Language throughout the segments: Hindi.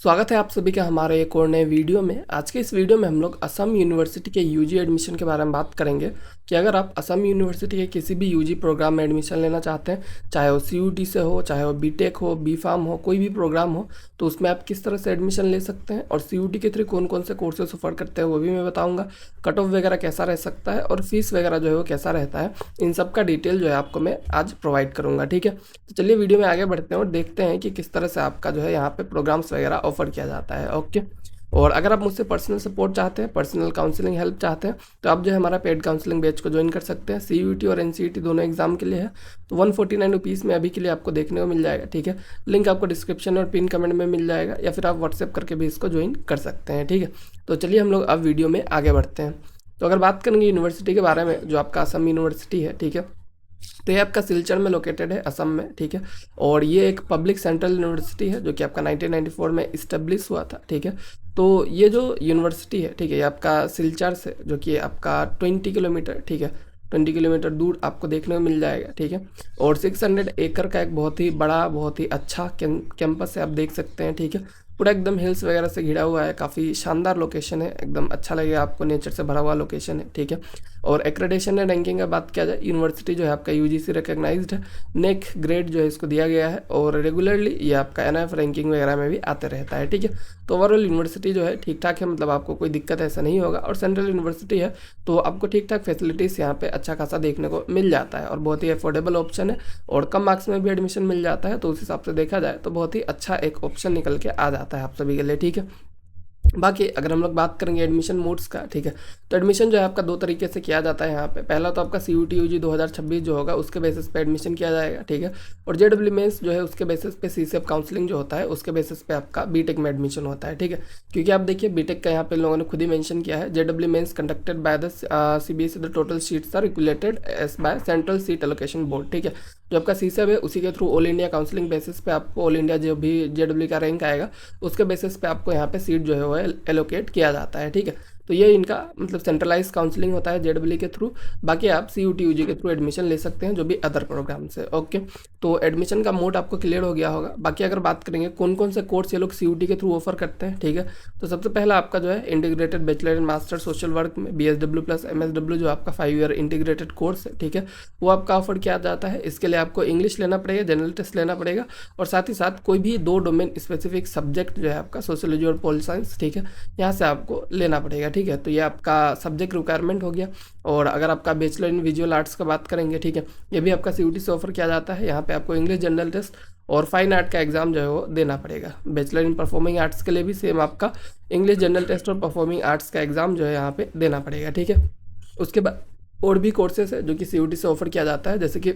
स्वागत है आप सभी का हमारे एक और नए वीडियो में। आज के इस वीडियो में हम लोग असम यूनिवर्सिटी के यूजी एडमिशन के बारे में बात करेंगे कि अगर आप असम यूनिवर्सिटी के किसी भी यूजी प्रोग्राम में एडमिशन लेना चाहते हैं, चाहे वो सीयूटी से हो, चाहे वो बीटेक हो, बीफार्म हो, कोई भी प्रोग्राम हो, तो उसमें आप किस तरह से एडमिशन ले सकते हैं और सीयूटी के थ्रू कौन कौन से कोर्सेज ऑफर करते हैं वो भी मैं बताऊँगा। कट ऑफ वगैरह कैसा रह सकता है और फीस वगैरह जो है वो कैसा रहता है, इन सब का डिटेल जो है आपको मैं आज प्रोवाइड करूँगा। ठीक है, तो चलिए वीडियो में आगे बढ़ते हैं और देखते हैं कि किस तरह से आपका जो है यहाँ पे प्रोग्राम्स वगैरह ऑफर किया जाता है। ओके, और अगर आप मुझसे पर्सनल सपोर्ट चाहते हैं, पर्सनल काउंसलिंग हेल्प चाहते हैं, तो आप जो है हमारा पेड काउंसलिंग बैच को ज्वाइन कर सकते हैं। सीयूटी और एनसीईटी दोनों एग्जाम के लिए है, तो 149 रुपीज़ में अभी के लिए आपको देखने को मिल जाएगा। ठीक है, लिंक आपको डिस्क्रिप्शन और पिन कमेंट में मिल जाएगा, या फिर आप व्हाट्सएप करके भी इसको ज्वाइन कर सकते हैं। ठीक है, तो चलिए हम लोग अब वीडियो में आगे बढ़ते हैं। तो अगर बात करेंगे यूनिवर्सिटी के बारे में, जो आपका असम यूनिवर्सिटी है, ठीक है, तो ये आपका सिलचर में लोकेटेड है, असम में। ठीक है, और ये एक पब्लिक सेंट्रल यूनिवर्सिटी है जो कि आपका 1994 में इस्टेब्लिश हुआ था। ठीक है, तो ये जो यूनिवर्सिटी है, ठीक है, ये आपका सिलचर से जो कि आपका 20 किलोमीटर, ठीक है, 20 किलोमीटर दूर आपको देखने को मिल जाएगा। ठीक है, और 600 एकड़ का एक बहुत ही बड़ा, बहुत ही अच्छा कैंपस है, आप देख सकते हैं। ठीक है, पूरा एकदम हिल्स वगैरह से घिरा हुआ है, काफ़ी शानदार लोकेशन है, एकदम अच्छा लगेगा आपको, नेचर से भरा हुआ लोकेशन है। ठीक है, और एक्रेडिटेशन एंड रैंकिंग का बात किया जाए, यूनिवर्सिटी जो है आपका यूजीसी रिकॉग्नाइज्ड है, नेक ग्रेड जो है इसको दिया गया है, और रेगुलरली ये आपका एनआईएफ रैंकिंग वगैरह में भी आते रहता है। ठीक है, तो ओवरऑल यूनिवर्सिटी जो है ठीक ठाक है, मतलब आपको कोई दिक्कत ऐसा नहीं होगा, और सेंट्रल यूनिवर्सिटी है तो आपको ठीक ठाक फैसिलिटीज़ यहाँ पे अच्छा खासा देखने को मिल जाता है, और बहुत ही अफोर्डेबल ऑप्शन है, और कम मार्क्स में भी एडमिशन मिल जाता है, तो उस हिसाब से देखा जाए तो बहुत ही अच्छा एक ऑप्शन निकल के आ जाता है आप सभी के लिए। ठीक है, बाकी अगर हम लोग बात करेंगे एडमिशन मोड्स का, ठीक है, तो एडमिशन जो है आपका दो तरीके से किया जाता है यहाँ पे। पहला तो आपका सीयूटी यूजी 2026 जो होगा उसके बेसिस पे एडमिशन किया जाएगा। ठीक है, और जेडब्ल्यू मेंस जो है उसके बेसिस पे सीसीएफ काउंसलिंग जो होता है उसके बेसिस पे आपका बीटेक में एडमिशन होता है। ठीक है, क्योंकि आप देखिए बीटेक का यहाँ पे लोगों ने खुद ही मेंशन किया है, JW mains conducted by the CBSE, the total seats are regulated as by central seat allocation board. ठीक है, जो आपका सीसेब है उसी के through all India counselling basis पे आपको ऑल इंडिया जो भी जेडब्ल्यू का रैंक आएगा उसके बेसिस पे आपको यहाँ पे सीट जो है वो एलोकेट किया जाता है। ठीक है, तो ये इनका मतलब सेंट्रलाइज काउंसलिंग होता है जेडब्ल्यू के थ्रू। बाकी आप सीयूटी यूजी के थ्रू एडमिशन ले सकते हैं जो भी अदर प्रोग्राम से। ओके, तो एडमिशन का मोड आपको क्लियर हो गया होगा। बाकी अगर बात करेंगे कौन कौन से कोर्स ये लोग सीयूटी के थ्रू ऑफर करते हैं, ठीक है, तो सबसे पहला आपका जो है integrated bachelor and master social work में बीएसडब्ल्यू प्लस एमएसडब्ल्यू जो आपका 5 ईयर इंटीग्रेटेड कोर्स है, ठीक है, वो आपका ऑफर किया जाता है। इसके लिए आपको इंग्लिश लेना पड़ेगा, जनरल टेस्ट लेना पड़ेगा, और साथ ही साथ कोई भी 2 डोमेन स्पेसिफिक सब्जेक्ट जो है आपका सोशियोलॉजी और पॉल साइंस, ठीक है, यहाँ से आपको लेना पड़ेगा। ठीक है, तो ये आपका सब्जेक्ट रिक्वायरमेंट हो गया। और अगर आपका बैचलर इन विजुअल आर्ट्स का बात करेंगे, ठीक है, ये भी आपका सीयूटी से ऑफर किया जाता है। यहाँ पे आपको इंग्लिश जनरल टेस्ट और फाइन आर्ट का एग्जाम जो है वो देना पड़ेगा। बैचलर इन परफॉर्मिंग आर्ट्स के लिए भी सेम आपका इंग्लिश जनरल टेस्ट और परफॉर्मिंग आर्ट्स का एग्जाम जो है यहाँ पे देना पड़ेगा। ठीक है, उसके बाद और भी कोर्सेज है जो कि सीयूटी से ऑफर किया जाता है, जैसे कि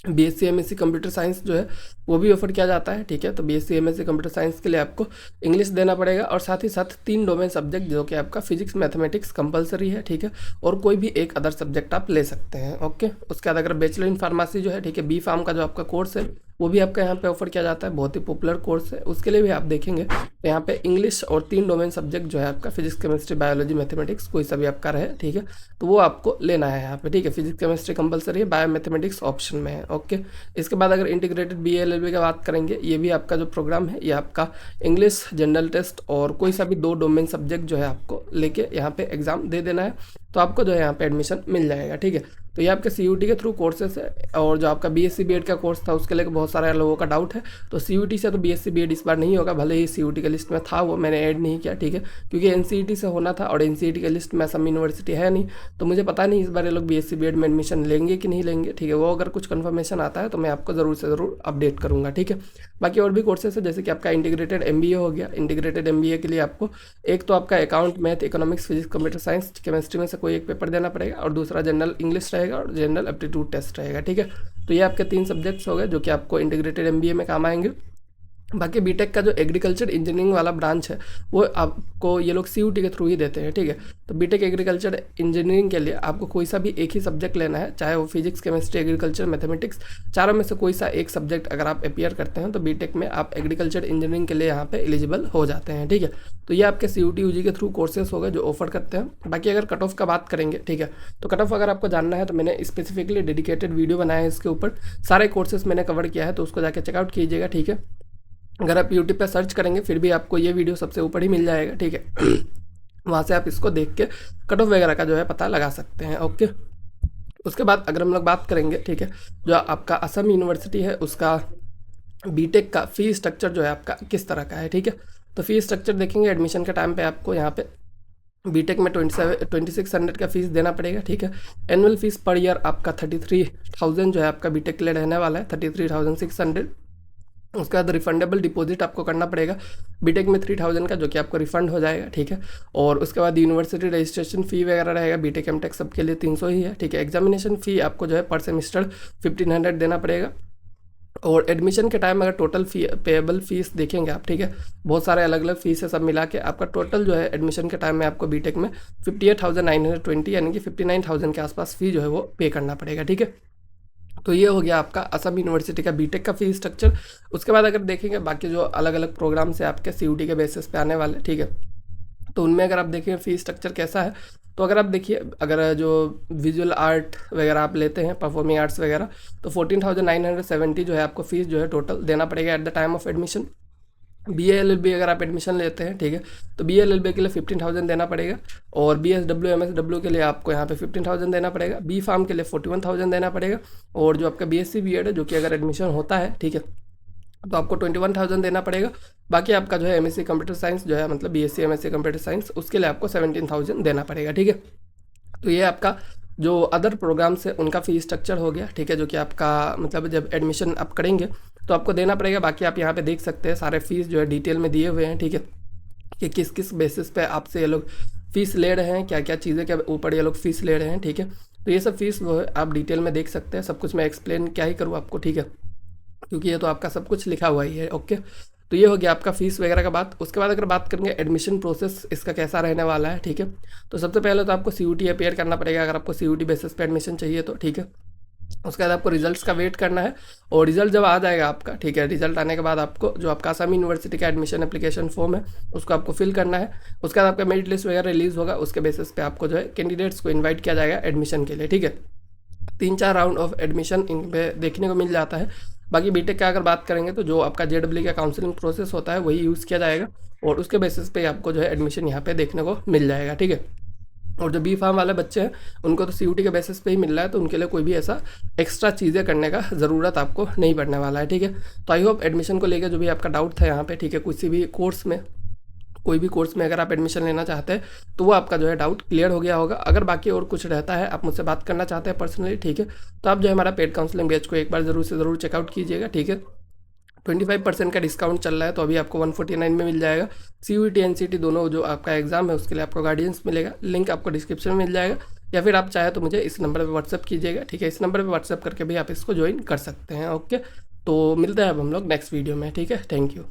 बीएससी एमएससी कंप्यूटर साइंस जो है वो भी ऑफर किया जाता है। ठीक है, तो बीएससी एमएससी कंप्यूटर साइंस के लिए आपको इंग्लिश देना पड़ेगा, और साथ ही साथ 3 डोमेन सब्जेक्ट जो कि आपका फिजिक्स मैथमेटिक्स कंपलसरी है। ठीक है, और कोई भी एक अदर सब्जेक्ट आप ले सकते हैं। ओके, उसके बाद अगर बैचलर इन फार्मेसी जो है, ठीक है, बी फार्म का जो आपका कोर्स है वो भी आपका यहाँ पे ऑफर किया जाता है, बहुत ही पॉपुलर कोर्स है। उसके लिए भी आप देखेंगे तो यहाँ पे इंग्लिश और 3 डोमेन सब्जेक्ट जो है आपका फिजिक्स केमिस्ट्री बायोलॉजी मैथमेटिक्स कोई सा भी आपका रहे, ठीक है, तो वो आपको लेना है यहाँ पे। ठीक है, फिजिक्स केमिस्ट्री कंपलसरी है, बायो मैथमेटिक्स ऑप्शन में है। ओके, इसके बाद अगर इंटीग्रेटेड बीएलएलबी की बात करेंगे, ये भी आपका जो प्रोग्राम है ये आपका इंग्लिश जनरल टेस्ट और कोई सा भी 2 डोमेन सब्जेक्ट जो है आपको लेके यहाँ पे एग्जाम दे देना है, तो आपको जो है यहाँ पे एडमिशन मिल जाएगा। ठीक है, तो ये आपके सीयूटी के थ्रू कोर्सेस है। और जो आपका बीएससी बीएड का कोर्स था उसके लिए बहुत सारे लोगों का डाउट है, तो सीयूटी से तो बीएससी बीएड इस बार नहीं होगा, भले ही सीयूटी के लिस्ट में था वो मैंने ऐड नहीं किया। ठीक है, क्योंकि एनसीईटी से होना था और एनसीईटी के लिस्ट में असम यूनिवर्सिटी है नहीं, तो मुझे पता नहीं इस बार ये लोग बीएससी बीएड में एडमिशन लेंगे कि नहीं लेंगे। ठीक है, वो अगर कुछ कन्फर्मेशन आता है तो मैं आपको ज़रूर से ज़रूर अपडेट करूँगा। ठीक है, बाकी और भी कोर्सेस है, जैसे कि आपका इंटीग्रेटेड एमबीए हो गया। इंटीग्रेटेड एमबीए के लिए आपको एक तो आपका account, math, economics, physics, computer science, chemistry में से कोई एक पेपर देना पड़ेगा, और दूसरा जनरल इंग्लिश रहेगा और जनरल एप्टीट्यूड टेस्ट रहेगा। ठीक है, तो ये आपके 3 सब्जेक्ट्स हो गए जो कि आपको इंटीग्रेटेड एमबीए में काम आएंगे। बाकी बीटेक का जो एग्रीकल्चर इंजीनियरिंग वाला ब्रांच है वो आपको ये लोग सीयूटी के थ्रू ही देते हैं। ठीक है, तो बीटेक एग्रीकल्चर इंजीनियरिंग के लिए आपको कोई सा भी एक ही सब्जेक्ट लेना है, चाहे वो फिजिक्स केमिस्ट्री एग्रीकल्चर मैथमेटिक्स, चारों में से कोई सा एक सब्जेक्ट अगर आप अपियर करते हैं तो बीटेक में आप एग्रीकल्चर इंजीनियरिंग के लिए यहाँ पे एलिजिबल हो जाते हैं। ठीक है, तो ये आपके सीयूटी यूजी के थ्रू कोर्सेज हो गए जो ऑफर करते हैं। बाकी अगर कट ऑफ का बात करेंगे, ठीक है, तो कट ऑफ अगर आपको जानना है तो मैंने स्पेसिफिकली डेडिकेटेड वीडियो बनाया है, इसके ऊपर सारे कोर्सेज मैंने कवर किया है, तो उसको जाके चेकआउट कीजिएगा। ठीक है, अगर आप यूट्यूब पे सर्च करेंगे फिर भी आपको ये वीडियो सबसे ऊपर ही मिल जाएगा, ठीक है। वहाँ से आप इसको देख के कट ऑफ वगैरह का जो है पता लगा सकते हैं, ओके। उसके बाद अगर हम लोग बात करेंगे, ठीक है, जो आपका असम यूनिवर्सिटी है उसका बीटेक का फ़ी स्ट्रक्चर जो है आपका किस तरह का है, ठीक है। तो फ़ी स्ट्रक्चर देखेंगे एडमिशन के टाइम पे आपको यहाँ पे बीटेक में 2600 का फीस देना पड़ेगा, ठीक है। एनुअल फीस पर ईयर आपका 33,000 जो है आपका बीटेक के लिए रहने वाला है, 33,600। उसके बाद रिफंडेबल डिपॉजिट आपको करना पड़ेगा बीटेक में 3,000 का, जो कि आपको रिफंड हो जाएगा, ठीक है। और उसके बाद यूनिवर्सिटी रजिस्ट्रेशन फ़ी वगैरह रहेगा बीटेक एमटेक सबके लिए 300 ही है, ठीक है। एग्जामिनेशन फ़ी आपको जो है पर सेमिस्टर 1500 देना पड़ेगा। और एडमिशन के टाइम अगर टोटल फी पेएबल फीस देखेंगे आप, ठीक है, बहुत सारे अलग अलग फीस है, सब मिला के आपका टोटल जो है एडमिशन के टाइम में आपको बीटेक में 58,920 यानी कि 59,000 के आसपास फ़ी जो है वो पे करना पड़ेगा, ठीक है। तो ये हो गया आपका असम यूनिवर्सिटी का बीटेक का फ़ी स्ट्रक्चर। उसके बाद अगर देखेंगे बाकी जो अलग अलग प्रोग्राम्स है आपके सीयूटी के बेसिस पे आने वाले, ठीक है, तो उनमें अगर आप देखें फ़ी स्ट्रक्चर कैसा है, तो अगर आप देखिए अगर जो विजुअल आर्ट वगैरह आप लेते हैं, परफॉर्मिंग आर्ट्स वगैरह, तो 14,970 जो है आपको फ़ीस जो है टोटल देना पड़ेगा at the time of admission. BA-LLB अगर आप एडमिशन लेते हैं, ठीक है, तो BA-LLB के लिए 15,000 देना पड़ेगा। और BSW MSW के लिए आपको यहाँ पे 15,000 देना पड़ेगा। बी फार्म के लिए 41,000 देना पड़ेगा। और जो आपका BSc BEd है, जो कि अगर एडमिशन होता है, ठीक है, तो आपको 21,000 देना पड़ेगा। बाकी आपका जो है MSc कंप्यूटर साइंस जो है, मतलब BSc MSc कंप्यूटर साइंस, उसके लिए आपको 17,000 देना पड़ेगा, ठीक है। तो ये आपका जो अदर प्रोग्राम्स है उनका फ़ी स्ट्रक्चर हो गया, ठीक है, जो कि आपका मतलब जब एडमिशन आप करेंगे तो आपको देना पड़ेगा। बाकी आप यहाँ पे देख सकते हैं सारे फीस जो है डिटेल में दिए हुए हैं, ठीक है, कि किस किस बेसिस पे आपसे ये लोग फ़ीस ले रहे हैं, क्या क्या चीज़ें के ऊपर ये लोग फ़ीस ले रहे हैं, ठीक है। तो ये सब फीस वो है आप डिटेल में देख सकते हैं। सब कुछ मैं एक्सप्लेन क्या ही करूँ आपको, ठीक है, क्योंकि ये तो आपका सब कुछ लिखा हुआ ही है, ओके। तो ये हो गया आपका फ़ीस वगैरह का बात। उसके बाद अगर बात करेंगे एडमिशन प्रोसेस इसका कैसा रहने वाला है, ठीक है, तो सबसे पहले तो आपको CUT अपीयर करना पड़ेगा अगर आपको CUT बेसिस पे एडमिशन चाहिए तो, ठीक है। उसके बाद आपको रिजल्ट्स का वेट करना है। और रिजल्ट जब आ जाएगा आपका, ठीक है, रिजल्ट आने के बाद आपको जो आपका असम यूनिवर्सिटी का एडमिशन एप्लीकेशन फॉर्म है उसको आपको फिल करना है। उसके बाद आपका मेरिट लिस्ट वगैरह रिलीज़ होगा, उसके बेसिस पे आपको जो है कैंडिडेट्स को इन्वाइट किया जाएगा एडमिशन के लिए, ठीक है। 3-4 राउंड ऑफ एडमिशन इन पे देखने को मिल जाता है। बाकी बीटेक का अगर बात करेंगे तो जो आपका JEE का काउंसलिंग प्रोसेस होता है वही यूज़ किया जाएगा। और उसके बेसिस पे आपको जो है एडमिशन यहाँ पे देखने को मिल जाएगा, ठीक है। और जो बी फार्म वाले बच्चे हैं उनको तो CUT के बेसिस पे ही मिल रहा है, तो उनके लिए कोई भी ऐसा एक्स्ट्रा चीज़ें करने का ज़रूरत आपको नहीं पड़ने वाला है, ठीक है। तो आई होप एडमिशन को लेकर जो भी आपका डाउट था यहाँ पे, ठीक है, किसी भी कोर्स में, कोई भी कोर्स में अगर आप एडमिशन लेना चाहते हैं तो वो आपका जो है डाउट क्लियर हो गया होगा। अगर बाकी और कुछ रहता है, आप मुझसे बात करना चाहते हैं पर्सनली, ठीक है, तो आप जो है हमारा पेड काउंसलिंग बैच को एक बार ज़रूर से ज़रूर चेकआउट कीजिएगा, ठीक है। 25% का डिस्काउंट चल रहा है, तो अभी आपको 149 में मिल जाएगा। CUT NCT दोनों जो आपका एग्जाम है उसके लिए आपको गाइडेंस मिलेगा, लिंक आपको डिस्क्रिप्शन में मिल जाएगा। या फिर आप चाहे तो मुझे इस नंबर पर व्हाट्सअप कीजिएगा, ठीक है, इस नंबर पर व्हाट्सअप करके भी आप इसको ज्वाइन कर सकते हैं, ओके। तो मिलते हैं अब हम लोग नेक्स्ट वीडियो में, ठीक है, थैंक यू।